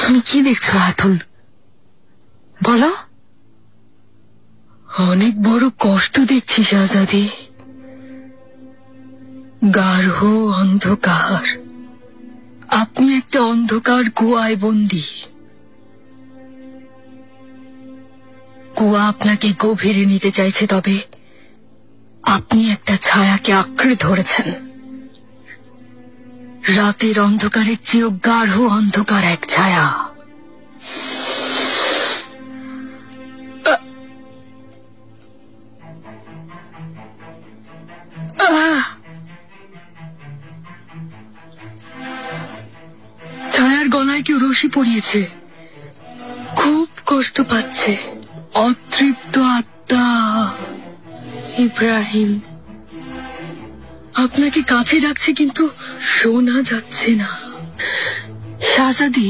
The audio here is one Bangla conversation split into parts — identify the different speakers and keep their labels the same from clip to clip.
Speaker 1: তুমি কি দেখছো হাতুন, বলো?
Speaker 2: অনেক বড় কষ্ট দেখছি শাহজাদি। গাঢ় অন্ধকার, আপনি একটা অন্ধকার কুয়ায় বন্দী। কুয়া আপনাকে গভীরে নিতে চাইছে, তবে আপনি একটা ছায়াকে আঁকড়ে ধরেছেন। রাতের অন্ধকারের চেয়েও গাঢ় অন্ধকার এক ছায়া। ছায়ার গলায় কেউ রশি পরিয়েছে, খুব কষ্ট পাচ্ছে। অতৃপ্ত আত্মা
Speaker 1: ইব্রাহিম
Speaker 2: আপনাকে কাছে ডাকছে, কিন্তু শোনা যাচ্ছে না।
Speaker 1: শাহজাদি,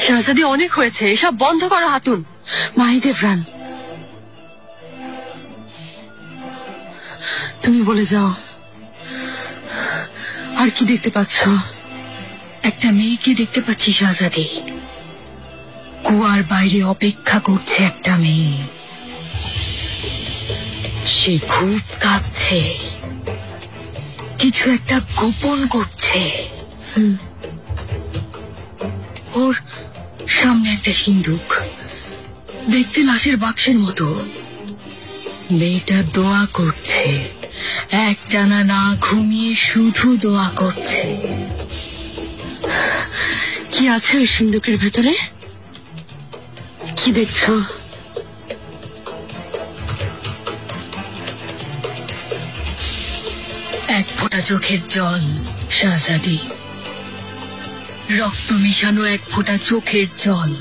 Speaker 1: শাহজাদি অনেক হয়েছে, এসব বন্ধ করো হাতুন। মাহিদেভরান, তুমি বলে যাও, আর কি দেখতে পাচ্ছ?
Speaker 2: একটা মেয়েকে দেখতে পাচ্ছি শাহজাদি। কুয়ার বাইরে অপেক্ষা করছে একটা মেয়ে। সে খুব কাঁদছে, কিছু একটা গোপন করছে। ওর সামনে একটা সিন্দুক, দেখতে লাশের বাক্সের মতো। মেয়েটা দোয়া করছে, একটানা না ঘুমিয়ে শুধু দোয়া করছে।
Speaker 1: কি আছে ওই সিন্দুকের ভেতরে? কি দেখছো?
Speaker 2: এক ফোঁটা চোখের জল শাহজাদি, রক্ত মিশানো এক ফোঁটা চোখের জল।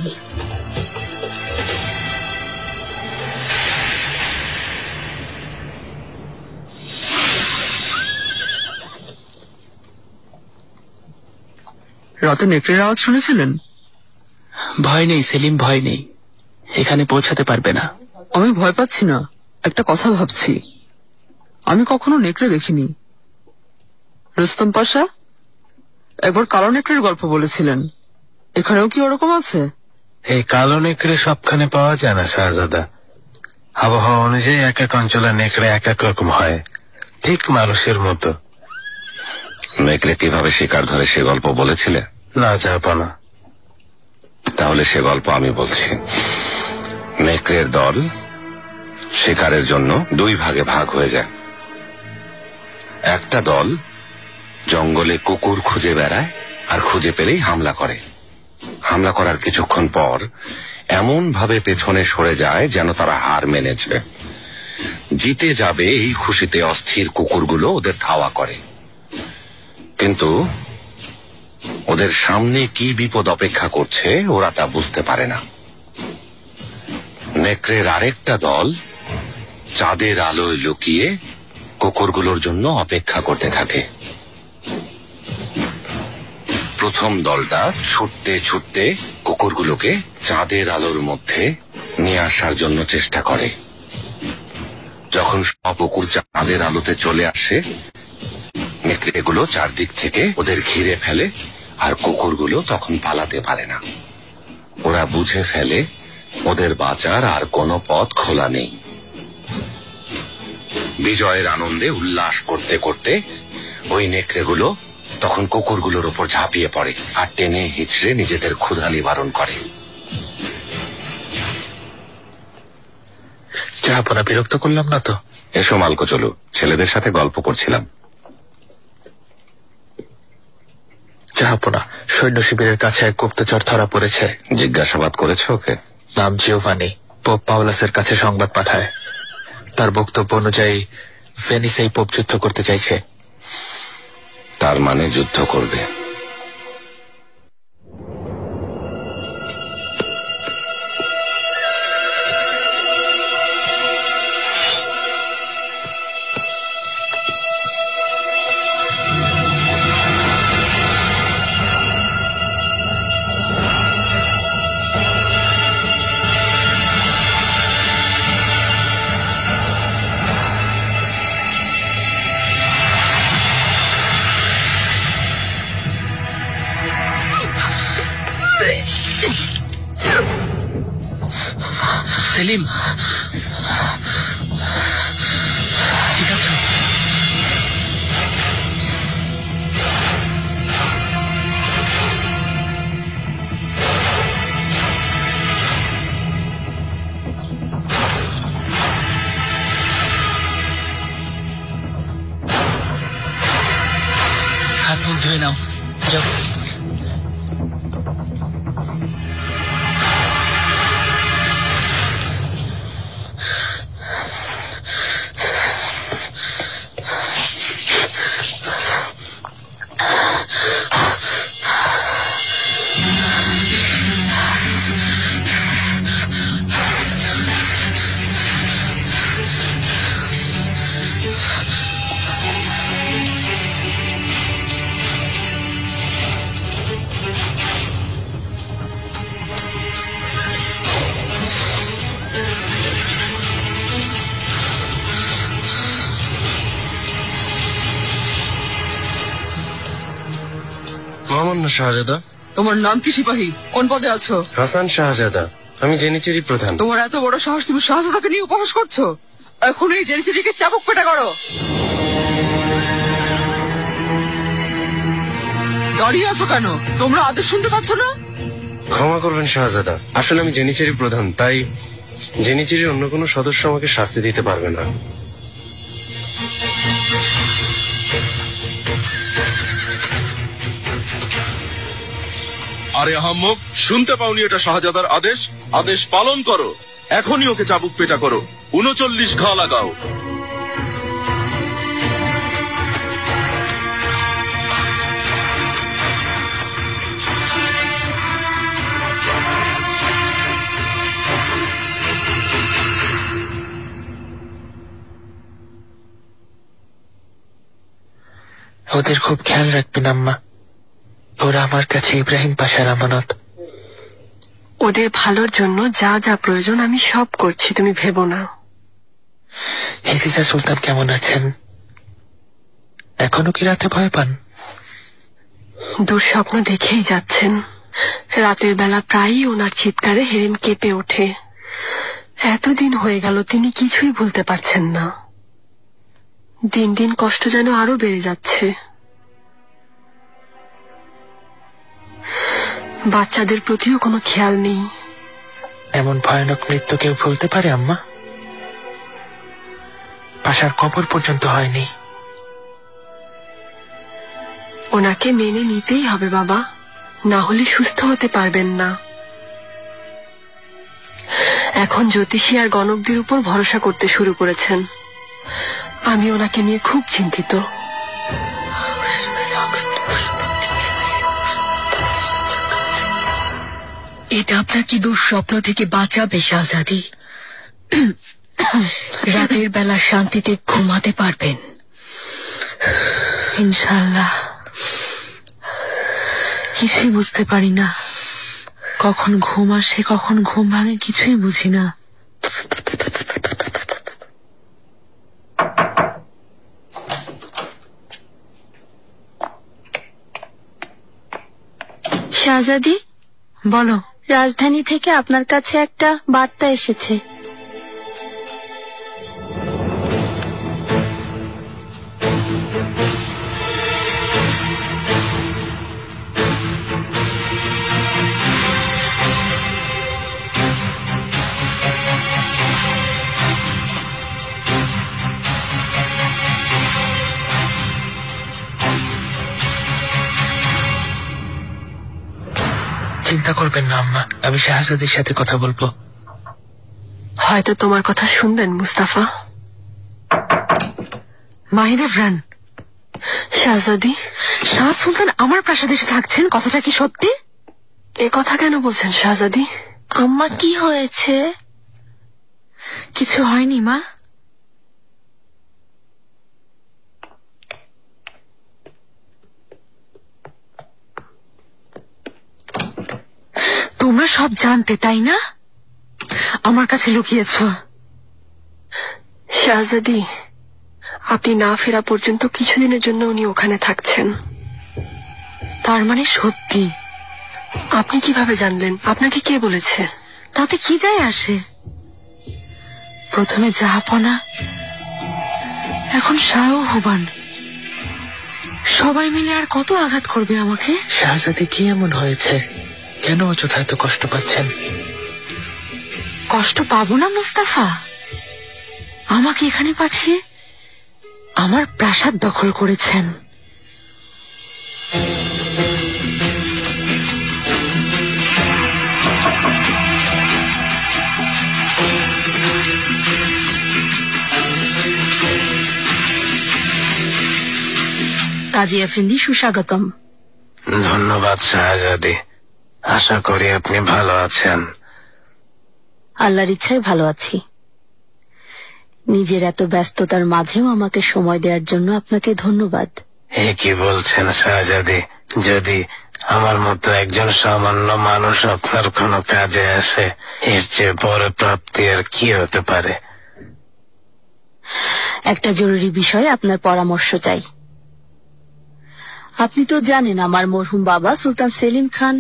Speaker 3: রাতে নেকড়ের আওয়াজ শুনেছিলেন?
Speaker 4: ভয় নেই সেলিম, ভয় নেই, এখানে পৌঁছাতে পারবে না।
Speaker 3: আমি ভয় পাচ্ছি না, একটা কথা ভাবছি। আমি কখনো নেকড়ে দেখিনি। রুস্তম পাশা একবার কালো নেকড়ের গল্প বলেছিলেন, এখানেও কি ওরকম আছে?
Speaker 5: এই কালো নেকড়ে সবখানে পাওয়া যায় না শাহজাদা। আবহাওয়া অনুযায়ী এক এক অঞ্চলের নেকড়ে এক এক রকম হয়, ঠিক মানুষের মতো।
Speaker 6: নেকড়ে কিভাবে শিকার ধরে সে গল্প বলেছিলে?
Speaker 5: না যাবো না।
Speaker 6: তাহলে সে গল্প আমি বলছি। নেকড়ের দল শিকারের জন্য দুই ভাগে ভাগ হয়ে যায়। একটা দল জঙ্গলে কুকুর খুঁজে বেড়ায়, আর খুঁজে পেলেই হামলা করে। হামলা করার কিছুক্ষণ পর এমন ভাবে পেছনে সরে যায় যেন তারা হার মেনেছে। জিতে যাবে এই খুশিতে অস্থির কুকুরগুলো ওদের ধাওয়া করে, কিন্তু ওদের সামনে কি বিপদ অপেক্ষা করছে ওরা তা বুঝতে পারে না। নেকড়ের আরেকটা দল চাঁদের আলোয় লুকিয়ে কুকুরগুলোর জন্য অপেক্ষা করতে থাকে। প্রথম দলটা ছুটতে ছুটতে কুকুরগুলোকে চাঁদের আলোর মধ্যে নিয়ে আসার জন্য চেষ্টা করে। যখন সব কুকুর চাঁদের আলোতে চলে আসে, নেকড়েগুলো চারদিক থেকে ওদের ঘিরে ফেলে, আর কুকুরগুলো তখন পালাতে পারে না। ওরা বুঝে ফেলে ওদের বাঁচার আর কোনো পথ খোলা নেই। বিজয়ের আনন্দে উল্লাস করতে করতে ওই নেকড়েগুলো তখন কুকুরগুলোর উপর ঝাঁপিয়ে পড়ে আর টেনে হিচড়ে নিজেদের ক্ষুধা নিবারণ করে।
Speaker 5: জাহাপনা, বিরক্ত করলাম না তো?
Speaker 6: এসো মালকো, চলো, ছেলেদের সাথে গল্প করছিলাম।
Speaker 5: জাহাপনা, সৈন্য শিবিরের কাছে এক গুপ্তচর ধরা পড়েছে।
Speaker 6: জিজ্ঞাসাবাদ করেছো ওকে?
Speaker 5: নাম জিওভানি, পোপ পাওলাসের কাছে সংবাদ পাঠায়। তার বক্তব্য অনুযায়ী ভেনিসেই পোপ যুদ্ধ করতে চাইছে।
Speaker 6: তার মানে যুদ্ধ করবে।
Speaker 4: সেলিম, ঠিক আছে? হাত মুখ ধুয়ে নাও, যাও।
Speaker 7: মহামান্য শাহজাদা।
Speaker 3: তোমার নাম কি সিপাহী? কোন পদে আছো?
Speaker 7: হাসান শাহজাদা, আমি জেনিচেরি প্রধান।
Speaker 3: তোমার এত বড় সাহস, তুমি শাহজাদাকে নিয়ে উপহাস করছো? এখন এই জেনিচেরিকে চাবুক পেটা করো। দাঁড়িয়ে আছো কেন? তোমরা আদেশ শুনতে পাচ্ছ না?
Speaker 7: ক্ষমা করবেন শাহজাদা, আসলে আমি জেনিচেরি প্রধান, তাই জেনিচেরির অন্য কোনো সদস্য আমাকে শাস্তি দিতে পারবে না।
Speaker 6: আরে আহাম্মক, শুনতে পাওনি এটা শাহজাদার আদেশ? আদেশ পালন করো, এখনই ওকে চাবুক পেটা করো, 39 ঘা লাগাও।
Speaker 4: ওদের খুব খেয়াল রাখবেন আম্মা, ওরা আমার কাছে ইব্রাহিম পাশার আমানত।
Speaker 1: ওদের ভালোর জন্য যা যা প্রয়োজন আমি সব করছি, তুমি ভেবো না।
Speaker 4: হিজিজা সুলতান কেমন আছেন? এখনো কি রাতে ভয় পান?
Speaker 1: দুঃস্বপ্ন দেখেই যাচ্ছেন। রাতের বেলা প্রায়ই ওনার চিৎকারে হেরেম কেঁপে ওঠে। এতদিন হয়ে গেল তিনি কিছুই ভুলতে পারছেন না। দিন দিন কষ্ট যেন আরো বেড়ে যাচ্ছে। বাচ্চাদের প্রতিও কোনো খেয়াল নেই।
Speaker 4: এমন ভয়ানক মৃত্যু কেউ ভুলতে পারে আম্মা? পাশার কবর পর্যন্ত হয়নি।
Speaker 1: ওনাকে মেনে নিতেই হবে বাবা, না হলে সুস্থ হতে পারবেন না। এখন জ্যোতিষী আর গণকদের উপর ভরসা করতে শুরু করেছেন। আমি ওনাকে নিয়ে খুব চিন্তিত।
Speaker 2: এটা আপনাকে দুঃস্বপ্ন থেকে বাঁচাবে শাহজাদি। রাতের বেলা শান্তিতে ঘুমাতে পারবেন
Speaker 1: ইনশাআল্লাহ। কিছুই বুঝতে পারি না, কখন ঘুম আসে কখন ঘুম ভাঙে কিছুই বুঝি না।
Speaker 8: শাহজাদি,
Speaker 1: বলো।
Speaker 8: রাজধানী থেকে আপনার কাছে একটা বার্তা এসেছে।
Speaker 4: চিন্তা করবেন না আম্মা, আমি শাহজাদির সাথে কথা বলবো।
Speaker 1: হয়তো তোমার কথা শুনবেন মুস্তাফা।
Speaker 2: মাহিদা ফ্রান,
Speaker 1: শাহজাদি,
Speaker 2: শাহ সুলতান আমার প্রাসাদে এসে থাকছেন, কথাটা কি সত্যি?
Speaker 1: এ কথা কেন বলছেন শাহজাদি?
Speaker 8: আম্মা, কি হয়েছে?
Speaker 2: কিছু হয়নি মা। তোমরা সব জানতে, তাই না? আমার কাছে লুকিয়েছ।
Speaker 1: শাহজাদি, আপনি না ফেরা পর্যন্ত কিছুদিনের জন্য উনি ওখানে থাকছেন।
Speaker 2: তার মানে সত্যি?
Speaker 1: আপনি কিভাবে জানলেন? আপনাকে কে বলেছে?
Speaker 2: তাতে কি যায় আসে? প্রথমে জাহাপনা, এখন শাহ হুবান। সবাই মিলে আর কত আঘাত করবে আমাকে?
Speaker 4: শাহজাদি কি এমন হয়েছে? কেন অযথা এত কষ্ট পাচ্ছেন?
Speaker 2: কষ্ট পাবো না মুস্তাফা? আমাকে এখানে পাঠিয়ে আমার প্রাসাদ দখল করেছেন। কাজী এফেন্দি, সুস্বাগতম।
Speaker 5: ধন্যবাদ শাহজাদি, আশা করি আপনি ভালো আছেন।
Speaker 8: আল্লাহর ইচ্ছায় ভালো আছি। নিজের এত ব্যস্ততার মাঝেও আমাকে সময় দেওয়ার জন্য আপনাকে ধন্যবাদ।
Speaker 5: এ কি বলছেন শাহজাদি? যদি আমার মতো একজন সামান্য মানুষ আপনার কোনো কাজে আসে, এর চেয়ে বড় প্রাপ্তি আর কি হতে পারে?
Speaker 8: একটা জরুরি বিষয়ে আপনার পরামর্শ চাই। আপনি তো জানেন আমার মরহুম বাবা সুলতান সেলিম খান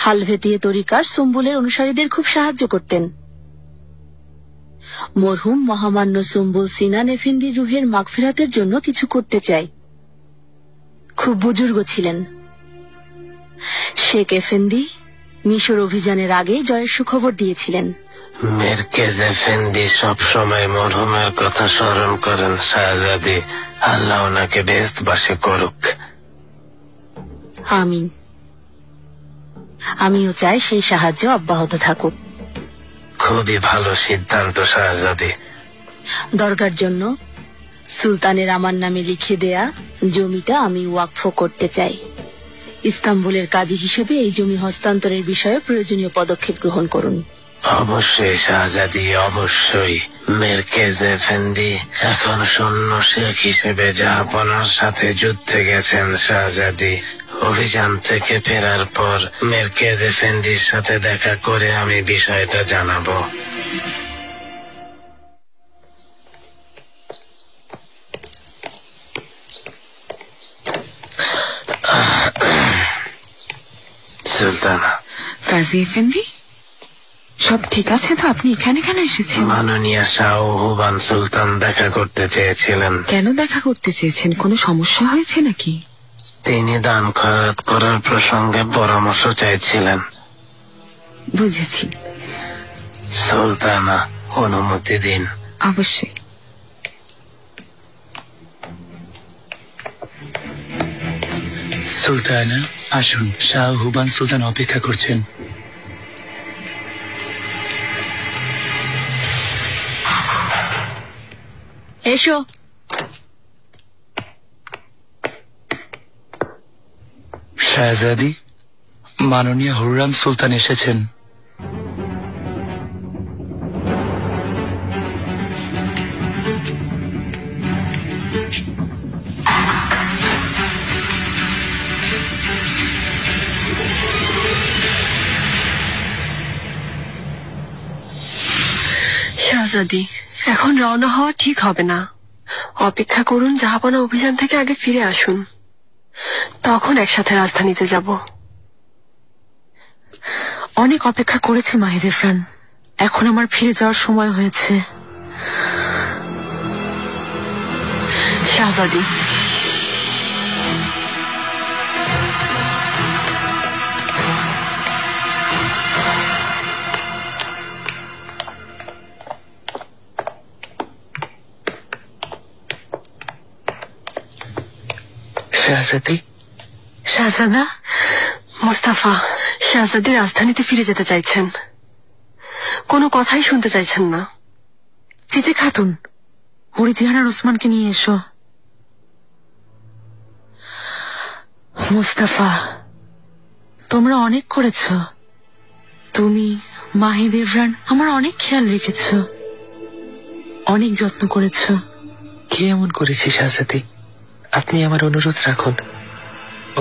Speaker 8: হালভেতিয়ে তরিকার সুম্বুলের অনুসারীদের খুব সাহায্য করতেন। মরহুম মহামান্য সুম্বুল সিনান এফেন্দির রুহের মাগফিরাতের জন্য কিছু করতে চাই। খুব বুজুর্গ ছিলেন। শেখ এফেন্দি মিশর অভিযানের আগে জয়ের সুখবর দিয়েছিলেন।
Speaker 5: মিরকেজ এফেন্দি সবসময় মরহুমের কথা স্মরণ করেন শাহজাদি। আল্লাহ ওনাকে বেহেশতবাসী করুক।
Speaker 8: আমিন। আমিও চাই সেই সাহায্য অব্যাহত থাকুক।
Speaker 5: খুবই ভালো সিদ্ধান্ত শাহজাদি।
Speaker 8: দরকার জন্য সুলতানের আমার নামে লিখে দেয়া জমিটা আমি ওয়াকফ করতে চাই। ইস্তাম্বুলের কাজী হিসেবে এই জমি হস্তান্তরের বিষয়ে প্রয়োজনীয় পদক্ষেপ গ্রহণ করুন।
Speaker 5: অবশ্যই শাহজাদি, অবশ্যই। মিরকেজ এফেন্দি এখন সৈন্য শেখ হিসেবে জাহাপনার সাথে যুদ্ধে গেছেন শাহজাদি। অভিযান থেকে ফেরার পর মিরকেজ এফেন্দির সাথে দেখা করে আমি বিষয়টা জানাবো। সুলতানা।
Speaker 2: কাজী এফেন্দি, সব ঠিক আছে তো? আপনি এখানে কেন এসেছেন?
Speaker 5: মাননীয় শাহ হুবান সুলতান দেখা করতে চেয়েছিলেন।
Speaker 2: কেন দেখা করতে চেয়েছেন? কোনো সমস্যা হয়েছে নাকি?
Speaker 5: তিনি দান খয়রাত করার প্রসঙ্গে পরামর্শ চাইছিলেন।
Speaker 2: বুঝেছি।
Speaker 5: সুলতানা, অনুমতি দিন।
Speaker 2: অবশ্যই।
Speaker 4: সুলতানা, আসুন। শাহ হুবান সুলতান অপেক্ষা করছেন।
Speaker 8: এসো।
Speaker 4: শাহজাদি, মাননীয় হুররাম সুলতান এসেছেন।
Speaker 1: শাহজাদি, এখন রওনা হওয়া ঠিক হবে না। অপেক্ষা করুন, জাহাপনা অভিযান থেকে আগে ফিরে আসুন, তখন একসাথে রাজধানীতে যাব।
Speaker 2: অনেক অপেক্ষা করেছি মাহিদ ইরফান, এখন আমার ফিরে যাওয়ার সময় হয়েছে।
Speaker 1: শাহজাদি,
Speaker 4: শাহজাদি।
Speaker 2: শাহজাদা।
Speaker 1: মুস্তাফা, শাহজাদি রাজধানীতে ফিরে যেতে চাইছেন, কোনো কথাই শুনতে চাইছেন না।
Speaker 2: চিচে খাতুন, হরিজিহান আর ওসমানকে নিয়ে এসো। মুস্তাফা, তোমরা অনেক করেছ। তুমি, মাহিদ ইরফান আমার অনেক খেয়াল রেখেছ, অনেক যত্ন করেছ।
Speaker 4: কি এমন করেছি শাহজাদি? আপনি আমার অনুরোধ রাখুন,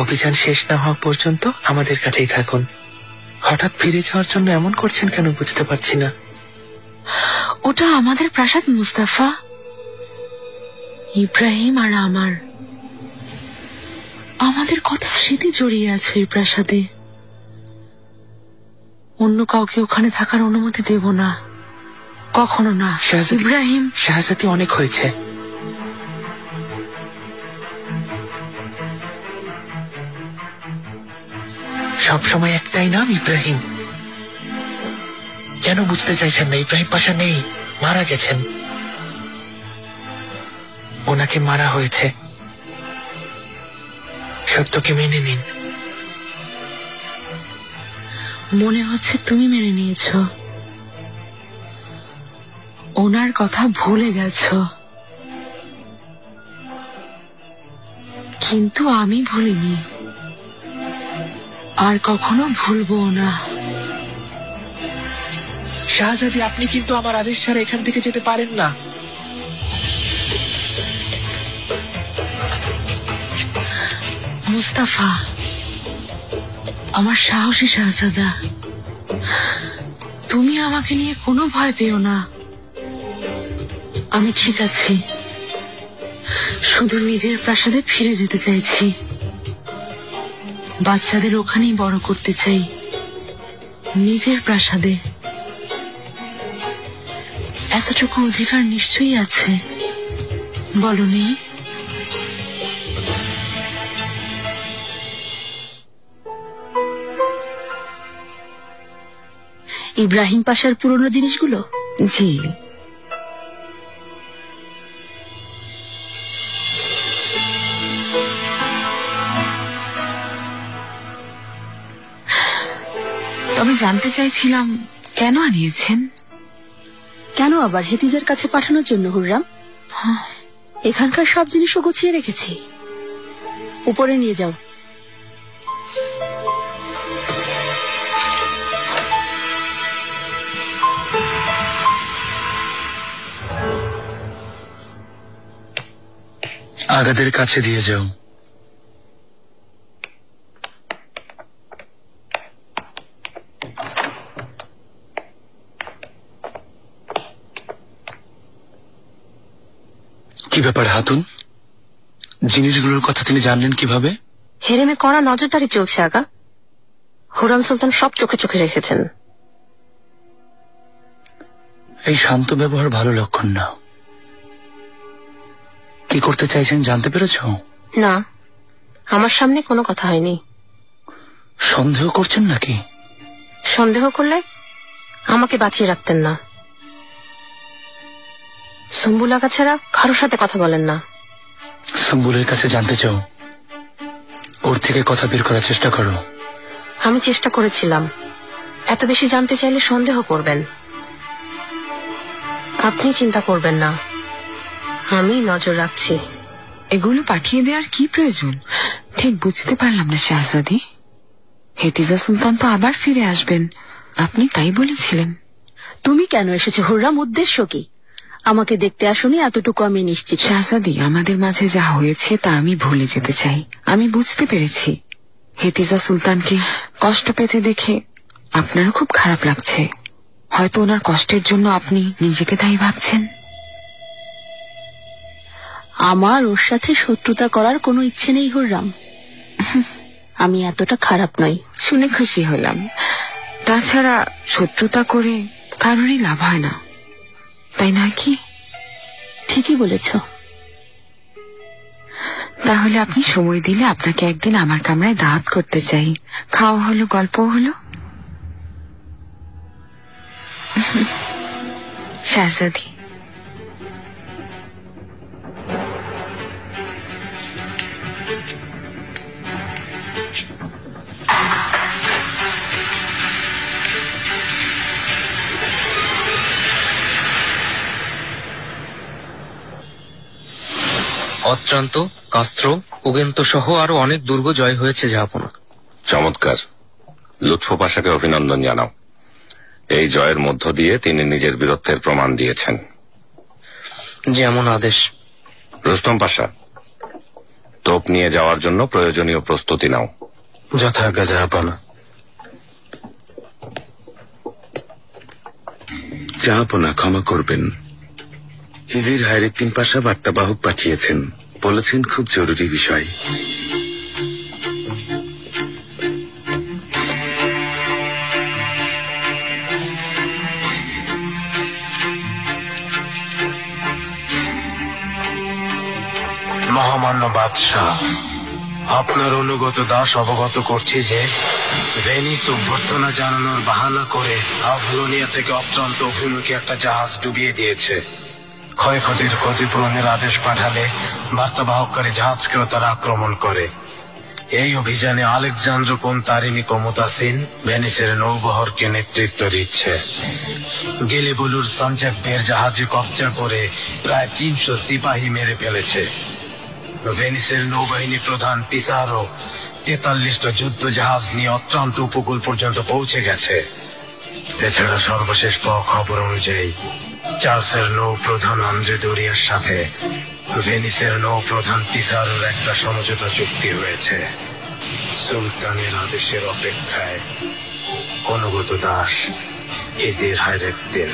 Speaker 4: অভিযান শেষ না হওয়া পর্যন্ত আমাদের কাছেই থাকুন। হঠাৎ ফিরে যাওয়ার জন্য এমন করছেন কেন বুঝতে পারছি না।
Speaker 2: ওটা আমাদের প্রাসাদ মুস্তাফা, ইব্রাহিম আর আমাদের কত স্মৃতি জড়িয়ে আছে ওই প্রাসাদে। অন্য কাউকে ওখানে থাকার অনুমতি দেব না। কখনো না
Speaker 4: শাহজাদি,
Speaker 2: ইব্রাহিম।
Speaker 4: শাহজাদি অনেক হয়েছে। সবসময় একটাই নাম ইব্রাহিম। কেন বুঝতে চাইছেন না? ইব্রাহিম পাশা নেই, মারা গেছেন। ওনাকে মারা হয়েছে। সত্যকে মেনে নিন।
Speaker 2: মনে হচ্ছে তুমি মেনে নিয়েছ, ওনার কথা ভুলে গেছ, কিন্তু আমি ভুলিনি, আর কখনো ভুলবো না।
Speaker 4: শাহজাদি, আপনি কিন্তু আমার আদেশ ছাড়া এখান থেকে যেতে পারেন না।
Speaker 2: মুস্তাফা, আমার সাহসী শাহজাদা, তুমি আমাকে নিয়ে কোনো ভয় পেও না। আমি ঠিক আছি, শুধু নিজের প্রাসাদে ফিরে যেতে চাইছি। বাচ্চাদের ওখানেই বড় করতে চাই, নিজের প্রাসাদে। এতটুকু অধিকার নিশ্চয়ই আছে, বলো নেই?
Speaker 8: ইব্রাহিম পাশার পুরনো জিনিসগুলো?
Speaker 2: জি। তবে জানতে চাইছিলাম কেন আনিয়েছেন?
Speaker 8: কেন আবার? হেতিজের কাছে পাঠানোর জন্য হুররাম। এখানকার সব জিনিসও গুছিয়ে রেখেছি, উপরে নিয়ে যাও।
Speaker 4: আগাদের কাছে দিয়ে যাও। কি ব্যাপার হাতুন, জিনিসগুলোর কথা তিনি জানলেন কিভাবে?
Speaker 9: হেরেমে কড়া নজরদারি চলছে আগা। হুররাম সুলতান সব চোখে চোখে রেখেছেন।
Speaker 4: এই শান্ত ব্যবহার ভালো লক্ষণ না। কি করতে চাইছেন জানতে পেরেছ?
Speaker 9: না, আমার সামনে কোনো কথা হয়নি।
Speaker 4: সন্দেহ করছেন নাকি?
Speaker 9: সন্দেহ করলে আমাকে বাঁচিয়ে রাখতেন না। সুম্বুল আগা ছাড়া কারোর সাথে কথা বলেন না।
Speaker 4: সুম্বুলের কাছে জানতে চাও, ওর থেকে কথা বের করার চেষ্টা করো।
Speaker 9: আমি চেষ্টা করেছিলাম। এত বেশি জানতে চাইলে সন্দেহ করবেন। আপনি চিন্তা করবেন না, আমি নজর রাখছি।
Speaker 2: এগুলো পাঠিয়ে দেওয়ার কি প্রয়োজন? ঠিক বুঝতে পারলাম না শাহজাদি। হেতিজা সুলতান তো আবার ফিরে আসবেন, আপনি তাই বলেছিলেন।
Speaker 8: তুমি কেন এসেছো হুররাম? উদ্দেশ্য কি? আমাকে দেখতে আসোনি এতটুকু আমি নিশ্চিত।
Speaker 2: শাহজাদি, আমাদের মাঝে যা হয়েছে তা আমি ভুলে যেতে চাই। আমি বুঝতে পেরেছি হেতিজা সুলতানকে কষ্ট পেতে দেখে আপনারও খুব খারাপ লাগছে। হয়তো ওনার কষ্টের জন্য আপনি নিজেকে তাই ভাবছেন।
Speaker 8: আমার ওর সাথে শত্রুতা করার কোনো ইচ্ছে নেই হুররাম। আমি এতটা খারাপ নই।
Speaker 2: শুনে খুশি হলাম। তাছাড়া শত্রুতা করে কারোরই লাভ হয় না, তাই নয় কি?
Speaker 8: ঠিকই বলেছ।
Speaker 2: তাহলে আপনি সময় দিলে আপনাকে একদিন আমার কামরায় দাওয়াত করতে চাই। খাওয়া হলো, গল্প হলো। শাহজাদি,
Speaker 10: অত্রান্ত, কাস্ত্র, উগেন্ত সহ আরো অনেক দুর্গ জয় হয়েছে জাহাপনা।
Speaker 6: চমৎকার। লুৎফু পাশাকে অভিনন্দন জানাও। এই জয়ের মধ্য দিয়ে তিনি নিজের বীরত্বের প্রমাণ দিয়েছেন।
Speaker 10: যেমন আদেশ।
Speaker 6: রুস্তম পাশা, তোপ নিয়ে যাওয়ার জন্য প্রয়োজনীয় প্রস্তুতি নাও।
Speaker 7: যথাজ্ঞা জাহাপনা।
Speaker 11: জাহাপনা, ক্ষমা করবেন, হিজির হায়রেদ্দিন পাশা বার্তাবাহক পাঠিয়েছেন, বলেছেন খুব জরুরি বিষয়।
Speaker 5: সম্মান্য বাদশাহ, আপনার অনুগত দাস অবগত করছি যে ভেনিস অভ্যর্থনা জানানোর বাহানা করে আভলোনিয়া থেকে অত্যন্ত অভিমুখী একটা জাহাজ ডুবিয়ে দিয়েছে। ক্ষয়ক্ষতির ক্ষতিপূরণের আদেশ পাঠালে বার্তাবাহককারী জাহাজকেও তারা আক্রমণ করে। এই অভিযানে আলেকজান্দ্র কোনতারিনি কোমোতাসিন ভেনিসের নৌবহরকে নেতৃত্ব দিচ্ছে। গেলিবুলুর সঞ্চাকবের জাহাজে কবজা করে প্রায় 300 সিপাহী মেরে ফেলেছে। ভেনিসের নৌবাহিনী প্রধান পিসারো 43টা যুদ্ধ জাহাজ নিয়ে অত্যন্ত উপকূল পর্যন্ত পৌঁছে গেছে। এছাড়া সর্বশেষ পাওয়া খবর অনুযায়ী চার্লসের নৌ প্রধান আন্দ্রে দোরিয়ার সাথে ভেনিসের নৌ প্রধান পিসারোর একটা সমঝোতা চুক্তি হয়েছে। সুলতানের আদেশের অপেক্ষায় অনুগত দাস হিজির হায়রেদ্দিন।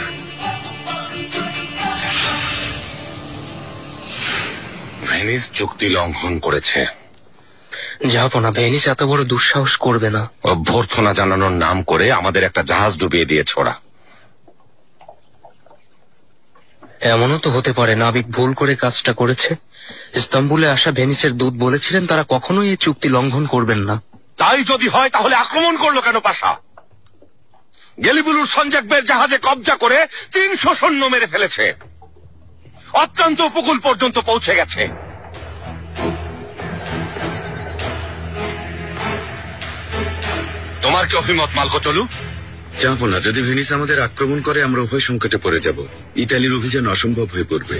Speaker 6: ভেনিস চুক্তি লঙ্ঘন করেছে।
Speaker 10: জাহাপনা, ভেনিস এত বড় দুঃসাহস করবে না।
Speaker 6: অভ্যর্থনা জানানোর নাম করে আমাদের একটা জাহাজ ডুবিয়ে দিয়েছে ওরা।
Speaker 10: এমনও তো হতে পারে নাবিক ভুল করে কাজটা করেছে। ইস্তাম্বুলে আসা ভেনিসের দূত বলেছিলেন তারা কখনোই এই চুক্তি লঙ্ঘন করবেন না।
Speaker 6: তাই যদি হয় তাহলে আক্রমণ করলো কেন পাশা? গেলিবুলুর সঞ্জাকবের জাহাজে কবজা করে 300 সৈন্য মেরে ফেলেছে, অত্যন্ত উপকূল পর্যন্ত পৌঁছে গেছে। তোমার কি অভিমত মালকোচলু?
Speaker 11: যাবো না। যদি ভেনিস আমাদের আক্রমণ করে আমরা উভয় সংকটে পড়ে যাব। ইতালির অভিযান অসম্ভব হয়ে পড়বে।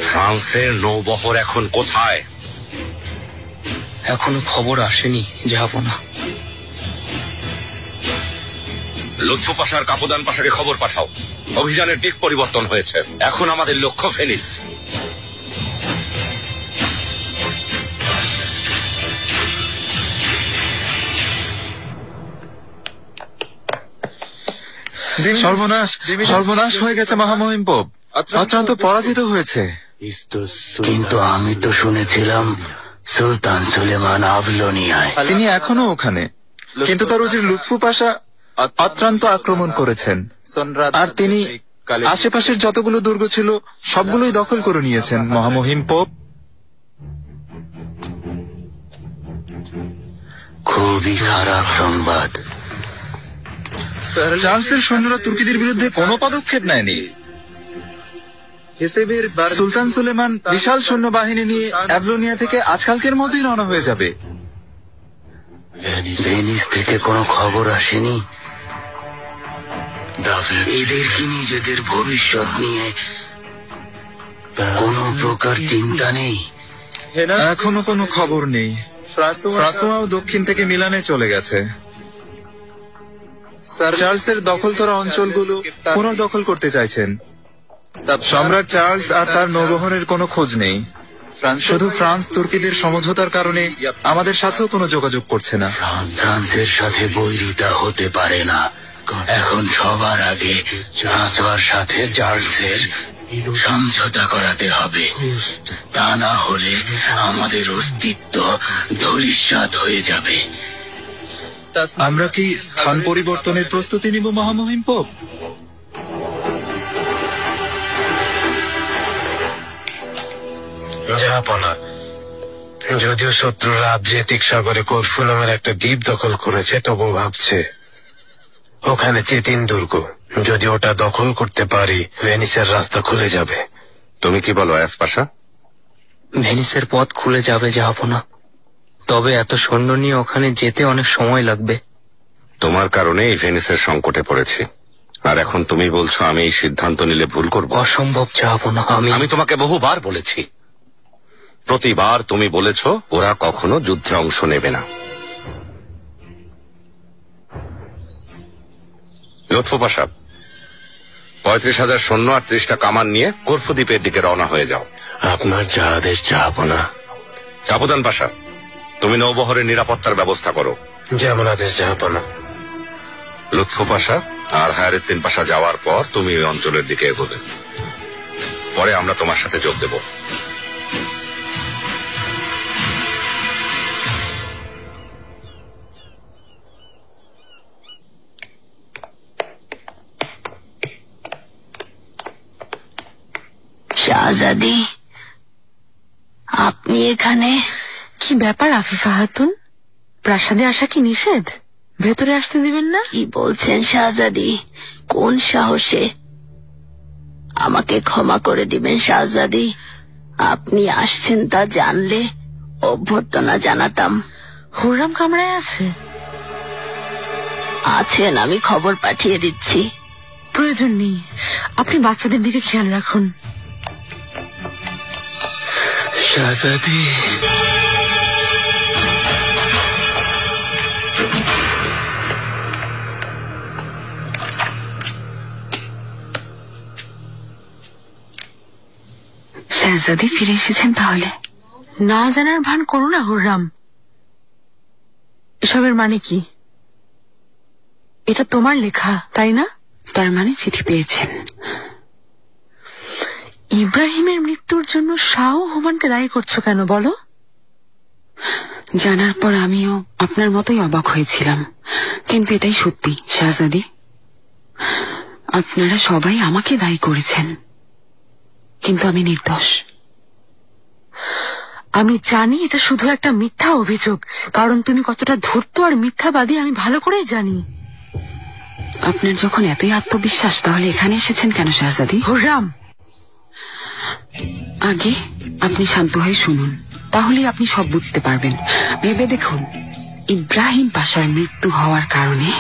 Speaker 6: ফ্রান্সের নৌবহর এখন কোথায়?
Speaker 10: এখনো খবর আসেনি জাহাপনা।
Speaker 6: লুৎফু পাশার কাপদান পাশাকে খবর পাঠাও, অভিযানের দিক পরিবর্তন হয়েছে। এখন আমাদের লক্ষ্য ভেনিস।
Speaker 12: সর্বনাশ, সর্বনাশ হয়ে গেছে মহামহিম পোপ। আত্রান্ত পরাজিত হয়েছে।
Speaker 13: কিন্তু আমি তো শুনেছিলাম সুলতান সুলেমান আভলোনিয়ায়।
Speaker 12: তিনি এখনো ওখানে, কিন্তু তার উজির লুৎফু পাশা আত্রান্ত আক্রমণ করেছেন। আর তিনি আশেপাশের যতগুলো দুর্গ ছিল সবগুলোই দখল করে নিয়েছেন মহামহিম পোপ।
Speaker 13: খুবই খারাপ সংবাদ।
Speaker 12: চার্লসের সৈন্যরা তুর্কিদের বিরুদ্ধে কোনো পদক্ষেপ নেয়নি। সুলতান সুলেমান বিশাল সৈন্যবাহিনী নিয়ে অ্যাভলোনিয়া থেকে আজকালকের মধ্যেই রওনা হয়ে যাবে।
Speaker 13: ভেনিস থেকে কোনো খবর আসেনি? এদের কি নিজেদের ভবিষ্যৎ নিয়ে কোনো প্রকার চিন্তা নেই?
Speaker 12: এখনো কোনো খবর নেই। ফ্রাঁসোয়াও দক্ষিণ থেকে মিলানে চলে গেছে। চার্লসের দখল করা অঞ্চলগুলো পুনর্দখল করতে চাইছেন। সম্রাট চার্লস আর তার নৌবহরের কোনো খোঁজ নেই। শুধু ফ্রান্স তুর্কিদের সমঝোতার কারণে আমাদের সাথেও কোনো যোগাযোগ করছে না।
Speaker 13: ফ্রান্সের সাথে বৈরিতা হতে পারে না। এখন সবার আগে ফ্রান্সোয়ার সাথে চার্লসের সমঝোতা করাতে হবে। তা না হলে আমাদের অস্তিত্ব ধূলিসাৎ হয়ে যাবে।
Speaker 12: আমরা কি স্থান পরিবর্তনের প্রস্তুতি নিব মহামহিম পোপ?
Speaker 5: জাহাপনা, যদিও শত্রুরা আদ্রিয়াটিক সাগরে করফু নামের একটা দ্বীপ দখল করেছে, তবুও ভাবছে ওখানে চেতিন দুর্গ, যদি ওটা দখল করতে পারি ভেনিসের রাস্তা খুলে যাবে।
Speaker 6: তুমি কি বলো আয়াস পাশা?
Speaker 10: ভেনিসের পথ খুলে যাবে জাহাপনা, তবে এত সৈন্য নিয়ে ওখানে যেতে অনেক সময় লাগবে।
Speaker 6: তোমার কারণে এই ভেনিসের সংকটে পড়েছি, আর এখন তুমি বলছো আমি এই সিদ্ধান্ত নিলে ভুল করব?
Speaker 10: অসম্ভব জাহাপনা।
Speaker 6: আমি তোমাকে বহুবার বলেছি, প্রতিবার তুমি বলেছো ওরা কখনো যুদ্ধে অংশ নেবে না। লুৎফু পাশা, 35,000 সৈন্য আর 30টা কামান নিয়ে করফু দ্বীপের দিকে রওনা হয়ে যাও।
Speaker 5: আপনার যা আদেশ জাহাপনা।
Speaker 6: কাপদান পাশা, তুমি নৌবহরের নিরাপত্তার ব্যবস্থা করো।
Speaker 5: যেমন আদেশ জাহাপনা।
Speaker 6: লুৎফু পাশা আর হায়ারেদ্দিন পাশা যাওয়ার পর তুমি ওই অঞ্চলের দিকে এগোবে, পরে আমরা তোমার সাথে যোগ দেব।
Speaker 8: শাহজাদি, আপনি এখানে?
Speaker 2: কি ব্যাপার আফিফা খাতুন, প্রাসাদে আসা কি নিষেধ? ভেতরে আসতে দিবেন না?
Speaker 8: কি বলছেন শাহজাদি? কোন সাহসে? আমাকে ক্ষমা করে দিবেন শাহজাদি, আপনি আসছেন তা জানলে অভ্যর্থনা জানাতাম।
Speaker 2: হুররাম কামরায় আছে?
Speaker 8: আছেন, আমি খবর পাঠিয়ে দিচ্ছি।
Speaker 2: প্রয়োজন নেই, আপনি বাচ্চাদের দিকে খেয়াল রাখুন।
Speaker 4: শাহজাদি,
Speaker 2: শাহজাদি ফিরে এসেছেন তাহলে? না জানার ভান করো না হুররাম। এসবের মানে কি? এটা তোমার লেখা, তাই না? তার মানে চিঠি পেয়েছেন। ইব্রাহিমের মৃত্যুর জন্য শাহ হুমানকে দায়ী করছো কেন বলো? জানার পর আমিও আপনার মতোই অবাক হয়েছিলাম, কিন্তু এটাই সত্যি শাহজাদি। আপনারা সবাই আমাকে দায়ী করেছেন, কিন্তু আমি নির্দোষ। আমি জানি এটা শুধু একটা মিথ্যা অভিযোগ, কারণ তুমি কতটা ধূর্ত আর মিথ্যাবাদী আমি ভালো করেই জানি। আপনার যখন এতই আত্মবিশ্বাস, তাহলে এখানে এসেছেন কেন শাহজাদি? হুররাম, আগে আপনি শান্ত হয়ে শুনুন, তাহলেই আপনি সব বুঝতে পারবেন। ভেবে দেখুন, ইব্রাহিম পাশার মৃত্যু হওয়ার কারণে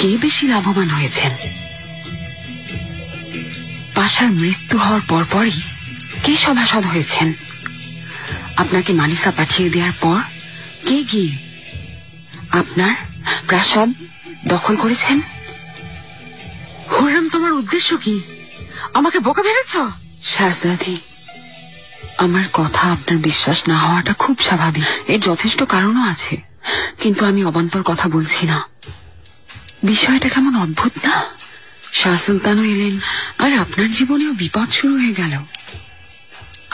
Speaker 2: কে বেশি লাভবান হয়েছেন? পাশার মৃত্যু হওয়ার পরপরই কে সভাসদ হয়েছেন? আপনাকে মানিসা পাঠিয়ে দেওয়ার পর কে গিয়ে আপনার প্রাসাদ দখল করেছেন? হুররাম, তোমার উদ্দেশ্য কি? আমাকে বোকা ভেবেছ? শাহজাদি, আমার কথা আপনার বিশ্বাস না হওয়াটা খুব স্বাভাবিক, এর যথেষ্ট কারণও আছে, কিন্তু আমি অবান্তর কথা বলছি না। বিষয়টা কেমন অদ্ভুত না? শাহ সুলতানও এলেন, আর আপনার জীবনেও বিপদ শুরু হয়ে গেল।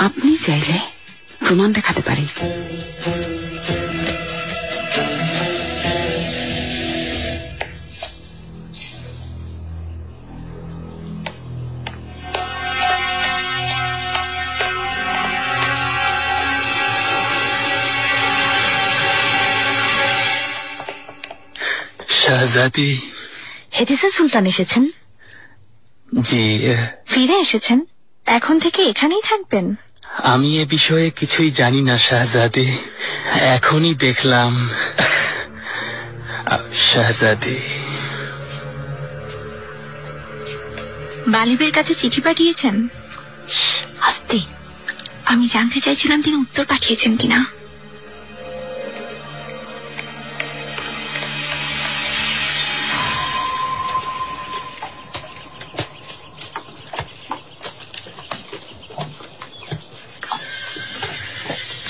Speaker 2: আপনি চাইলে প্রমাণ দেখাতে পারি।
Speaker 4: শাহজাদি।
Speaker 14: হেতিজা সুলতান এসেছেন?
Speaker 4: জি।
Speaker 14: ফিরে এসেছেন? এখন থেকে এখানেই থাকবেন?
Speaker 4: আমি এ বিষয়ে কিছুই জানি না শাহজাদি, এখনই দেখলাম। শাহজাদি,
Speaker 14: বালিবের কাছে চিঠি পাঠিয়েছেন? আস্তে, আমি জানতে চাইছিলাম তিনি উত্তর পাঠিয়েছেন কিনা।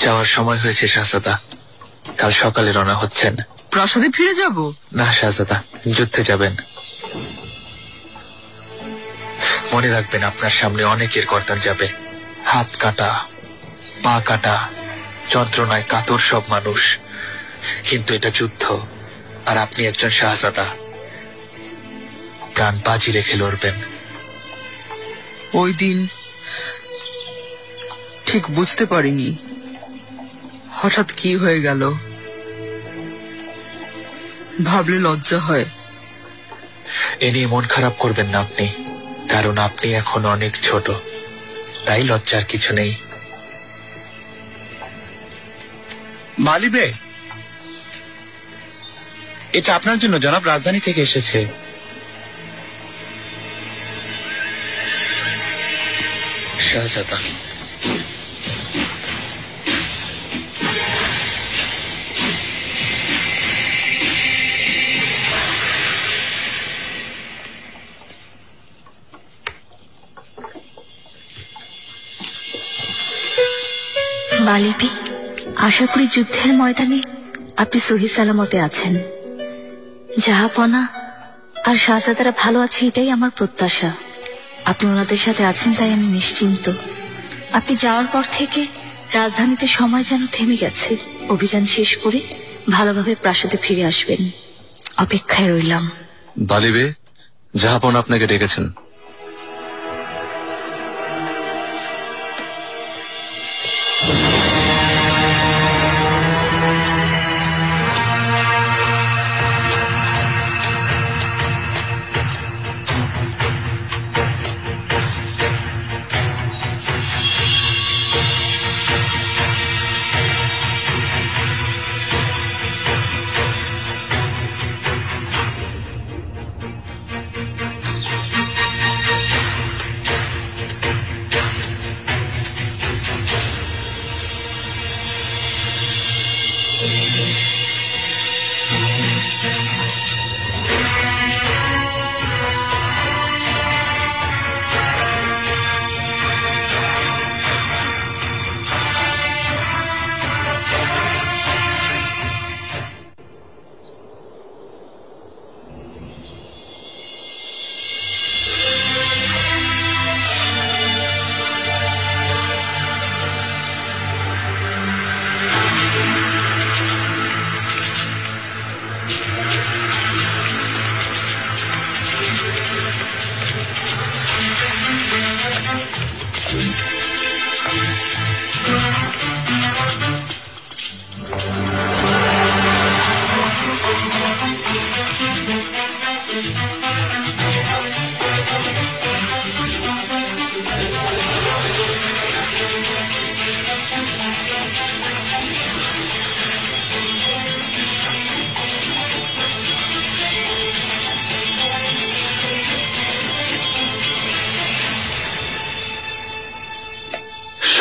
Speaker 4: যাওয়ার সময় হয়েছে শাহজাদা, কাল সকালে রওনা হচ্ছেন।
Speaker 3: প্রাসাদে ফিরে যাব?
Speaker 4: না শাহজাদা, যুদ্ধে যাবেন। মনে রাখবেন, আপনার সামনে অনেকের গর্দান যাবে, হাত কাটা, পা কাটা, যন্ত্রণায় কাতর সব মানুষ। কিন্তু এটা যুদ্ধ, আর আপনি একজন শাহজাদা, প্রাণ বাজি রেখে লড়বেন।
Speaker 3: ওই দিন ঠিক বুঝতে পারিনি হঠাৎ কি হয়ে গেল। ভাবলে লজ্জা হয়।
Speaker 4: এ নিয়ে মন খারাপ করবেন না আপনি, কারণ আপনি এখন অনেক ছোট, তাই লজ্জার কিছু নেই।
Speaker 12: মালিবে, এটা আপনার জন্য জনাব, রাজধানী থেকে এসেছে।
Speaker 10: শাহজাদা,
Speaker 14: বালিবি, আশা করি যুদ্ধের ময়দানে আপনি সহি সালামতে আছেন। জাহাপনা আর শাহজাদারা ভালো আছে, এটাই আমার প্রত্যাশা। আপনি ওনাদের সাথে আছেন তাই আমি নিশ্চিন্ত। আপনি যাওয়ার পর থেকে রাজধানীতে সময় যেন থেমে গেছে। অভিযান শেষ করে ভালোভাবে প্রাসাদে ফিরে আসবেন, অপেক্ষায় রইলাম।
Speaker 7: বালিবে, জাহাপন আপনাকে ডেকেছেন।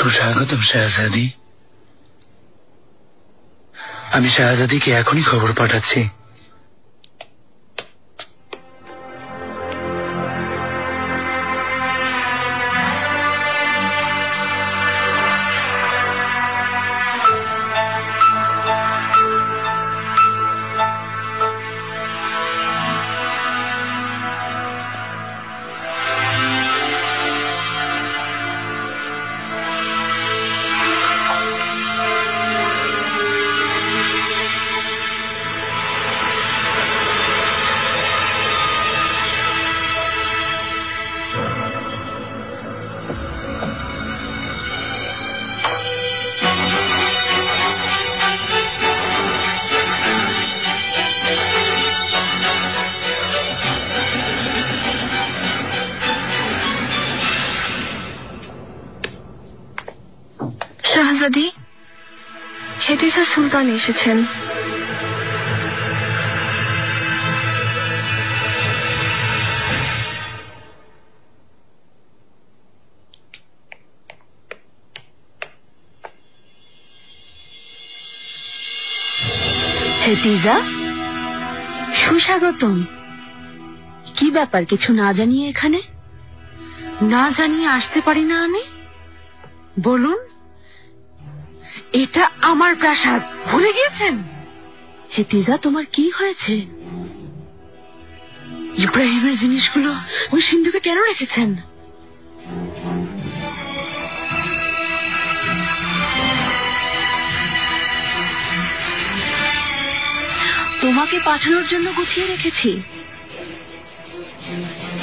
Speaker 4: সুস্বাগতম শাহজাদি। আমি শাহজাদিকে এখনই খবর পাঠাচ্ছি।
Speaker 1: শাহজাদি, হেতিজা সুলতান এসেছেন।
Speaker 8: হেতিজা, সুস্বাগতম। কি ব্যাপার, কিছু না জানিয়ে এখানে?
Speaker 2: না জানিয়ে আসতে পারি না আমি? বলুন, এটা আমার প্রাসাদ, ভুলে গিয়েছেন?
Speaker 8: হেতিজা, তোমার কি হয়েছে?
Speaker 2: ইব্রাহিমের জিনিসগুলো ওই সিন্ধুকে কেন রেখেছেন?
Speaker 8: তোমাকে পাঠানোর জন্য গুছিয়ে রেখেছি।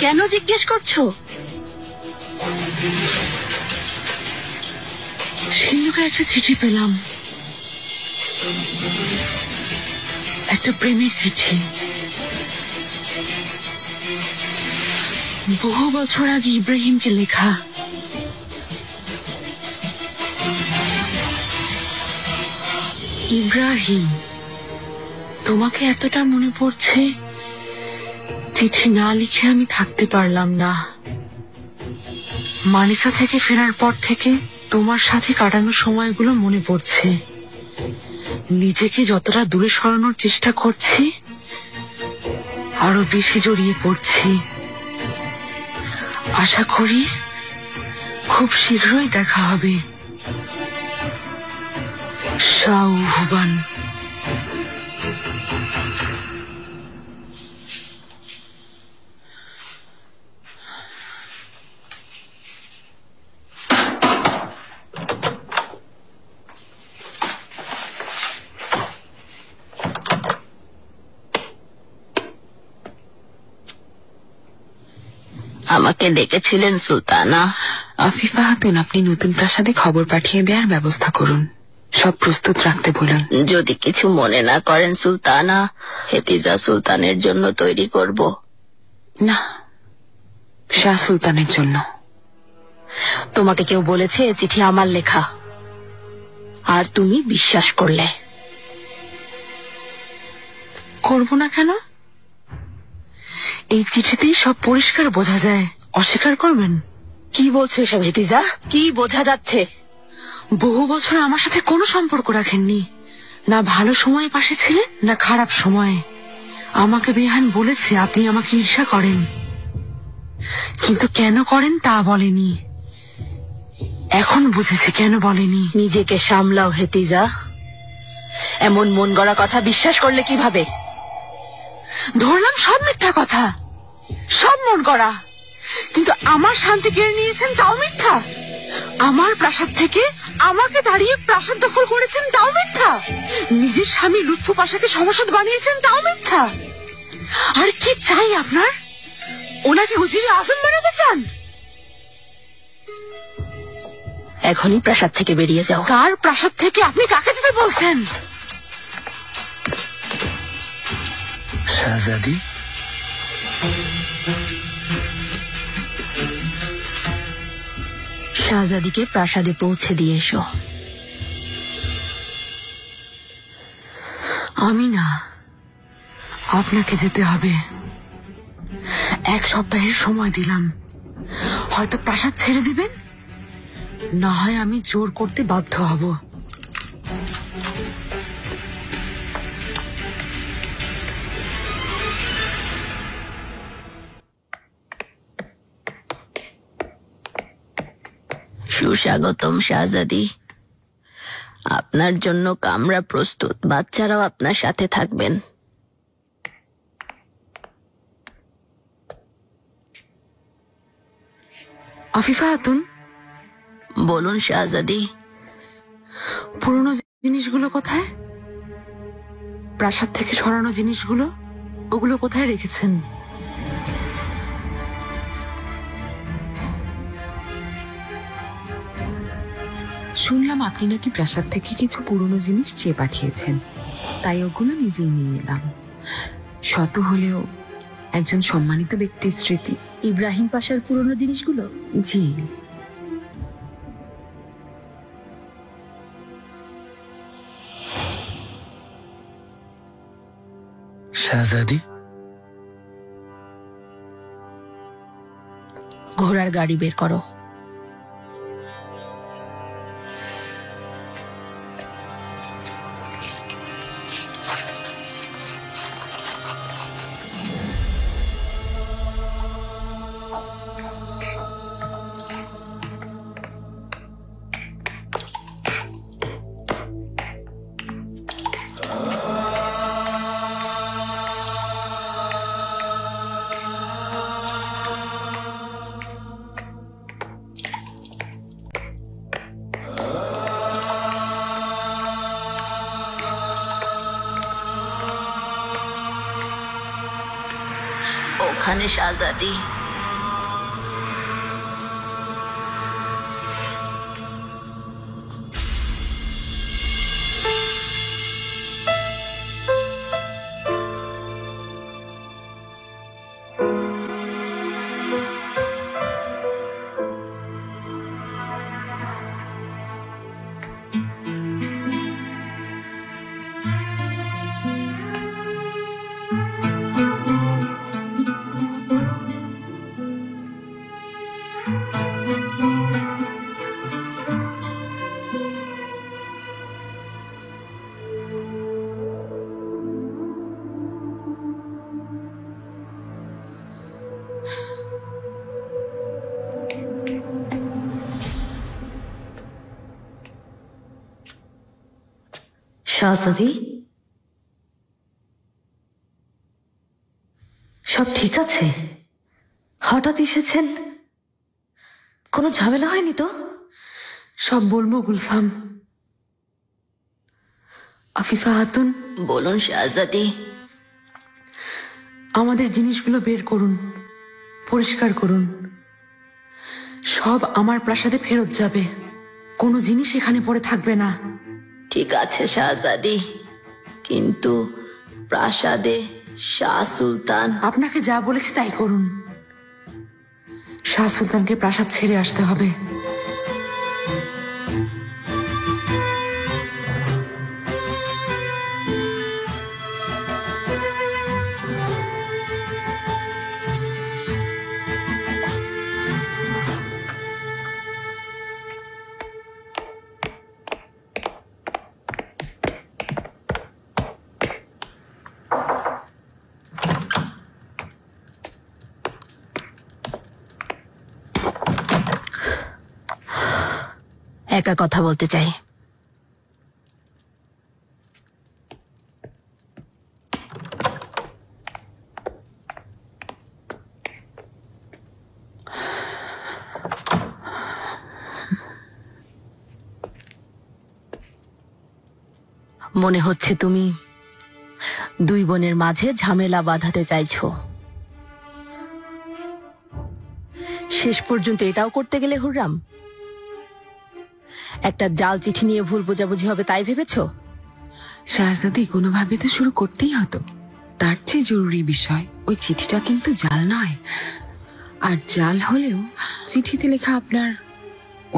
Speaker 8: কেন জিজ্ঞেস করছো?
Speaker 2: সিন্ধুকে একটা চিঠি পেলাম, একটা প্রেমের চিঠি। বহু বছর আগে ইব্রাহিমকে লেখা। ইব্রাহিম, তোমাকে এতটা মনে পড়ছে, চিঠি না লিখে আমি থাকতে পারলাম না। মানিসা থেকে ফেরার পর থেকে তোমার সাথে কাটানো সময়গুলো মনে পড়ছে। নিজেকে যতটা দূরে সরানোর চেষ্টা করছি, আরো বেশি জড়িয়ে পড়ছি। আশা করি খুব শীঘ্রই দেখা হবে। শাহবান।
Speaker 8: আমাকে ডেকেছিলেন সুলতানা?
Speaker 2: আফিফা খাতুন, আপনি নতুন প্রাসাদে খবর পাঠিয়ে দেওয়ার ব্যবস্থা করুন, সব প্রস্তুত রাখতে বলুন।
Speaker 8: যদি কিছু মনে না করেন সুলতানা, হেতিজা সুলতানের জন্য তৈরি করব।
Speaker 2: না, শাহ সুলতানের জন্য।
Speaker 8: তোমাকে কেউ বলেছে এ চিঠি আমার লেখা, আর তুমি বিশ্বাস করলে?
Speaker 2: করব না কেন? এই চিঠিতেই সব পরিষ্কার বোঝা যায়। অস্বীকার করবেন?
Speaker 8: কি বলছো এসব হেতিজা? কি বোঝা যাচ্ছে?
Speaker 2: বহু বছর আমার সাথে কোনো সম্পর্ক রাখেননি, না ভালো সময় পাশে ছিলেন না খারাপ সময়ে। আমাকে বেহান বলেছে আপনি আমাকে ঈর্ষা করেন, কিন্তু কেন করেন তা বলেনি। এখন বুঝেছে কেন বলেনি।
Speaker 8: নিজেকে সামলাও হেতিজা, এমন মন গড়া কথা বিশ্বাস করলে কিভাবে?
Speaker 2: ধরলাম সব মিথ্যা কথা, সব মন করা, কিন্তু আমার শান্তি কেড়ে নিয়েছেন তাও মিথ্যা। আমার প্রাসাদ থেকে আমাকে দাঁড়িয়ে প্রাসাদ দখল করেছেন তাও মিথ্যা। নিজের স্বামী লুৎফু পাশাকে সভাসদ বানিয়েছেন তাও মিথ্যা। আর কি চাই আপনার? ওনাকে উজিরে আজম বানাতে চান?
Speaker 8: এখনই প্রাসাদ থেকে বেরিয়ে যাও।
Speaker 2: কার প্রাসাদ থেকে? আপনি কাকে যেতে বলছেন?
Speaker 4: শাহজাদি,
Speaker 8: শাহজাদিকে প্রাসাদে পৌঁছে দিয়ে এসো।
Speaker 2: আমি না, আপনাকে যেতে হবে। 1 সপ্তাহের সময় দিলাম, হয়তো প্রাসাদ ছেড়ে দিবেন, না হয় আমি জোর করতে বাধ্য হব।
Speaker 8: সুস্বাগতম শাহজাদি, আপনার জন্য কামরা প্রস্তুত, বাচ্চারাও আপনার সাথে থাকবেন।
Speaker 2: আফিফা খাতুন,
Speaker 8: বলুন শাহজাদি।
Speaker 2: পুরনো জিনিসগুলো কোথায়? প্রাসাদ থেকে সরানো জিনিসগুলো, ওগুলো কোথায় রেখেছেন?
Speaker 15: শুনলাম আপনি নাকি প্রাসাদ থেকে কিছু পুরনো জিনিস চেয়ে পাঠিয়েছেন, তাই ওগুলো নিজেই নিয়ে এলাম। শত হলেও একজন সম্মানিত ব্যক্তির স্মৃতি।
Speaker 14: ইব্রাহিম পাশার পুরনো জিনিসগুলো?
Speaker 15: জি।
Speaker 4: শাহজাদি,
Speaker 8: ঘোড়ার গাড়ি বের করো। ওখানে শাহজাদি।
Speaker 14: শাহজাদি, সব ঠিক আছে? হঠাৎ এসেছেন, কোনো ঝামেলা হয়নি তো?
Speaker 2: সব বলবো গুলফাম। আফিফা খাতুন,
Speaker 8: বলুন শাহজাদি।
Speaker 2: আমাদের জিনিসগুলো বের করুন, পরিষ্কার করুন। সব আমার প্রাসাদে ফেরত যাবে, কোনো জিনিস এখানে পড়ে থাকবে না।
Speaker 8: ঠিক আছে শাহজাদি, কিন্তু প্রাসাদে শাহ সুলতান।
Speaker 2: আপনাকে যা বলেছি তাই করুন। শাহ সুলতানকে প্রাসাদ ছেড়ে আসতে হবে।
Speaker 8: একা কথা বলতে চাই। মনে হচ্ছে তুমি দুই বোনের মাঝে ঝামেলা বাঁধাতে চাইছো। শেষ পর্যন্ত এটাও করতে গেলে হুররাম? একটা জাল চিঠি নিয়ে ভুল বোঝাবুঝি হবে তাই ভেবেছো?
Speaker 15: শাহজাদি, কোনোভাবে তো শুরু করতেই হতো। তার চেয়ে জরুরি বিষয়, ওই চিঠিটা কিন্তু জাল নয়। আর জাল হলেও চিঠিতে লেখা আপনার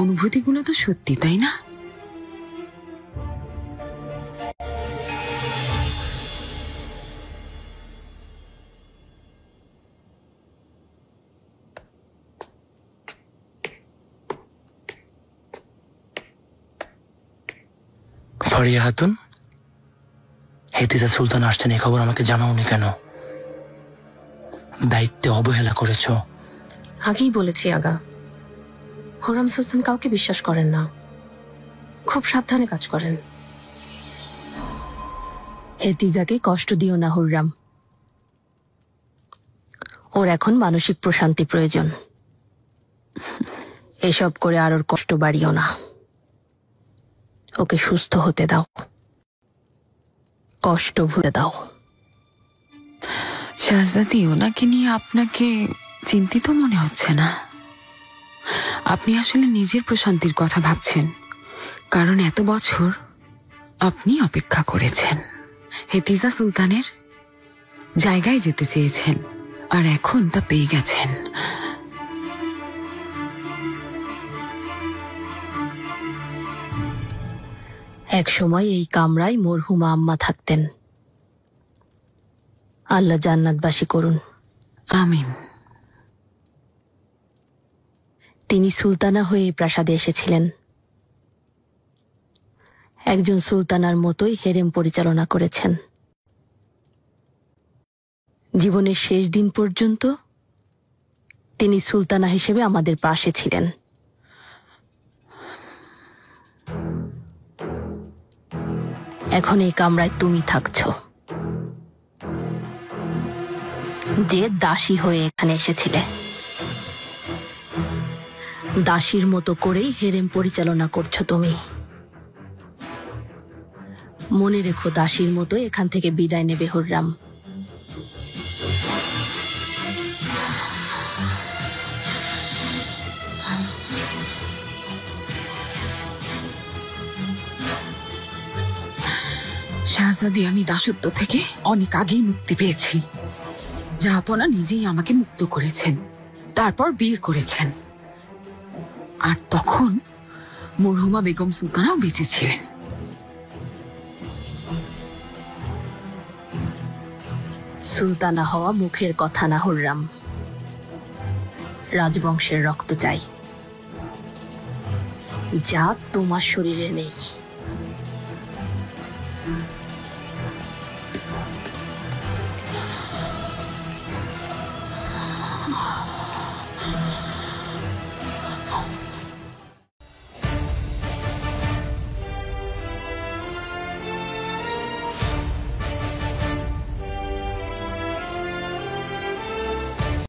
Speaker 15: অনুভূতিগুলো তো সত্যি, তাই না?
Speaker 4: ফারিয়া খাতুন, হেতিজা সুলতান আসছেন এই খবর আমাকে জানাওনি কেন? দায়িত্বে অবহেলা করেছ।
Speaker 9: আগেই বলেছি আগা, হুররাম সুলতান কাউকে বিশ্বাস করেন না, খুব সাবধানে কাজ করেন।
Speaker 8: হেতিজাকে কষ্ট দিও না হুররাম, ওর এখন মানসিক প্রশান্তি প্রয়োজন। এসব করে আর ওর কষ্ট বাড়িও না, ওকে সুস্থ হতে দাও, কষ্ট ভুলে দাও।
Speaker 15: শাহজাদি, ওনাকে নিয়ে আপনাকে চিন্তিত মনে হচ্ছে না? আপনি আসলে নিজের প্রশান্তির কথা ভাবছেন, কারণ এত বছর আপনি অপেক্ষা করেছেন, হেতিজা সুলতানের জায়গায় যেতে চেয়েছেন, আর এখন তা পেয়ে গেছেন।
Speaker 8: এক সময় এই কামরায় মরহুমা আম্মা থাকতেন, আল্লাহ জান্নাতবাসী করুন।
Speaker 15: আমিন।
Speaker 8: তিনি সুলতানা হয়ে এই প্রাসাদে এসেছিলেন, একজন সুলতানার মতোই হেরেম পরিচালনা করেছেন। জীবনের শেষ দিন পর্যন্ত তিনি সুলতানা হিসেবে আমাদের পাশে ছিলেন। এখন এই কামরায় তুমি থাকছো, যে দাসী হয়ে এখানে এসেছিলে। দাসীর মতো করেই হেরেম পরিচালনা করছো তুমি। মনে রেখো, দাসীর মতো এখান থেকে বিদায় নেবে হুররাম।
Speaker 15: শাহজাদি, আমি দাসত্ব থেকে অনেক আগেই মুক্তি পেয়েছি। জাহাপনা নিজেই আমাকে মুক্ত করেছেন, তারপর বিয়ে করেছেন। আর তখন মরহুমা বেগম সুলতানাও বেঁচে ছিলেন।
Speaker 8: সুলতানা হওয়া মুখের কথা না হুররাম, রাজবংশের রক্ত চাই, যা তোমার শরীরে নেই।